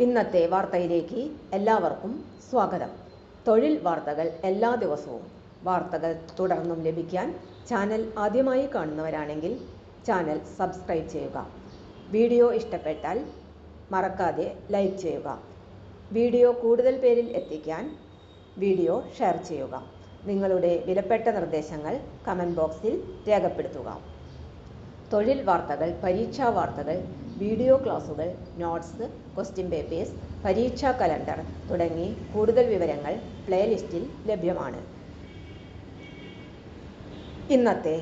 ഇന്നത്തെ വാർത്തയിലേക്ക് എല്ലാവർക്കും സ്വാഗതം. തൊഴിൽ വാർത്തകൾ എല്ലാ ദിവസവും വാർത്തകൾ തുടർന്നും ലഭിക്കാൻ ചാനൽ ആദ്യമായി കാണുന്നവരാണെങ്കിൽ ചാനൽ സബ്സ്ക്രൈബ് ചെയ്യുക. വീഡിയോ ഇഷ്ടപ്പെട്ടാൽ മറക്കാതെ ലൈക്ക് ചെയ്യുക. വീഡിയോ കൂടുതൽ പേരിൽ എത്തിക്കാൻ വീഡിയോ ഷെയർ ചെയ്യുക. നിങ്ങളുടെ വിലപ്പെട്ട നിർദ്ദേശങ്ങൾ കമൻറ്റ് ബോക്സിൽ രേഖപ്പെടുത്തുക. തൊഴിൽ വാർത്തകൾ, പരീക്ഷാ വാർത്തകൾ, വീഡിയോ ക്ലാസുകൾ, നോട്ട്സ്, ക്വസ്റ്റ്യൻ പേപ്പേഴ്സ്, പരീക്ഷാ കലണ്ടർ തുടങ്ങി കൂടുതൽ വിവരങ്ങൾ പ്ലേലിസ്റ്റിൽ ലഭ്യമാണ്. ഇന്നത്തെ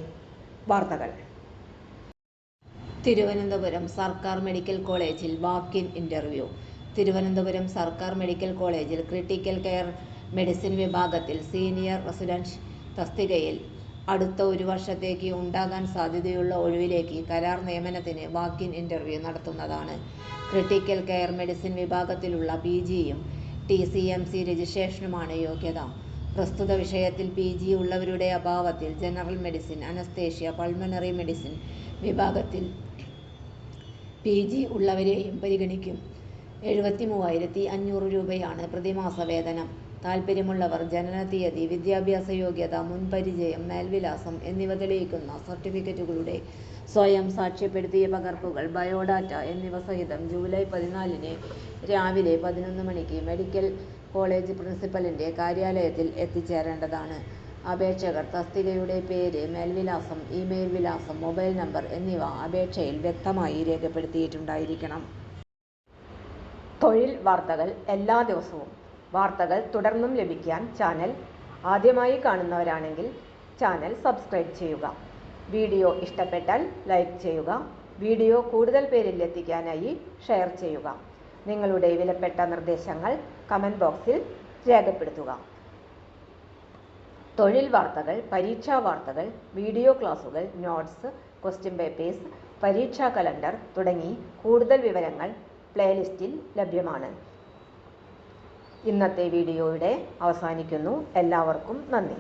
വാർത്തകൾ. തിരുവനന്തപുരം സർക്കാർ മെഡിക്കൽ കോളേജിൽ വാക്ക്-ഇൻ ഇന്റർവ്യൂ. തിരുവനന്തപുരം സർക്കാർ മെഡിക്കൽ കോളേജിൽ ക്രിട്ടിക്കൽ കെയർ മെഡിസിൻ വിഭാഗത്തിൽ സീനിയർ റെസിഡന്റ് തസ്തികയിൽ അടുത്ത ഒരു വർഷത്തേക്ക് ഉണ്ടാകാൻ സാധ്യതയുള്ള ഒഴിവിലേക്ക് കരാർ നിയമനത്തിന് വാക്ക്-ഇൻ ഇന്റർവ്യൂ നടത്തുന്നതാണ്. ക്രിട്ടിക്കൽ കെയർ മെഡിസിൻ വിഭാഗത്തിലുള്ള PGയും TCMC രജിസ്ട്രേഷനുമാണ് യോഗ്യത. പ്രസ്തുത വിഷയത്തിൽ PG ഉള്ളവരുടെ അഭാവത്തിൽ general medicine, anaesthesia, pulmonary medicine വിഭാഗത്തിൽ PG ഉള്ളവരെയും പരിഗണിക്കും. 73,500 രൂപയാണ് പ്രതിമാസ വേതനം. താൽപ്പര്യമുള്ളവർ ജനനതീയതി, വിദ്യാഭ്യാസ യോഗ്യത, മുൻപരിചയം, മേൽവിലാസം എന്നിവ തെളിയിക്കുന്ന സർട്ടിഫിക്കറ്റുകളുടെ സ്വയം സാക്ഷ്യപ്പെടുത്തിയ പകർപ്പുകൾ, ബയോഡാറ്റ എന്നിവ സഹിതം ജൂലൈ 14 രാവിലെ 11 മണിക്ക് മെഡിക്കൽ കോളേജ് പ്രിൻസിപ്പലിന്റെ കാര്യാലയത്തിൽ എത്തിച്ചേരേണ്ടതാണ്. അപേക്ഷകർ തസ്തികയുടെ പേര്, മേൽവിലാസം, ഇമെയിൽ വിലാസം, മൊബൈൽ നമ്പർ എന്നിവ അപേക്ഷയിൽ വ്യക്തമായി രേഖപ്പെടുത്തിയിട്ടുണ്ടായിരിക്കണം. തൊഴിൽ വാർത്തകൾ എല്ലാ ദിവസവും വാർത്തകൾ തുടർന്നും ലഭിക്കാൻ ചാനൽ ആദ്യമായി കാണുന്നവരാണെങ്കിൽ ചാനൽ സബ്സ്ക്രൈബ് ചെയ്യുക. വീഡിയോ ഇഷ്ടപ്പെട്ടാൽ ലൈക്ക് ചെയ്യുക. വീഡിയോ കൂടുതൽ പേരിൽ എത്തിക്കാനായി ഷെയർ ചെയ്യുക. നിങ്ങളുടെ വിലപ്പെട്ട നിർദ്ദേശങ്ങൾ കമൻറ്റ് ബോക്സിൽ രേഖപ്പെടുത്തുക. തൊഴിൽ വാർത്തകൾ, പരീക്ഷാ വാർത്തകൾ, വീഡിയോ ക്ലാസുകൾ, നോട്ട്സ്, ക്വസ്റ്റ്യൻ പേപ്പേഴ്സ്, പരീക്ഷാ കലണ്ടർ തുടങ്ങി കൂടുതൽ വിവരങ്ങൾ പ്ലേലിസ്റ്റിൽ ലഭ്യമാണ്. ഇന്നത്തെ വീഡിയോയുടെ അവസാനിക്കുന്നു. എല്ലാവർക്കും നന്ദി.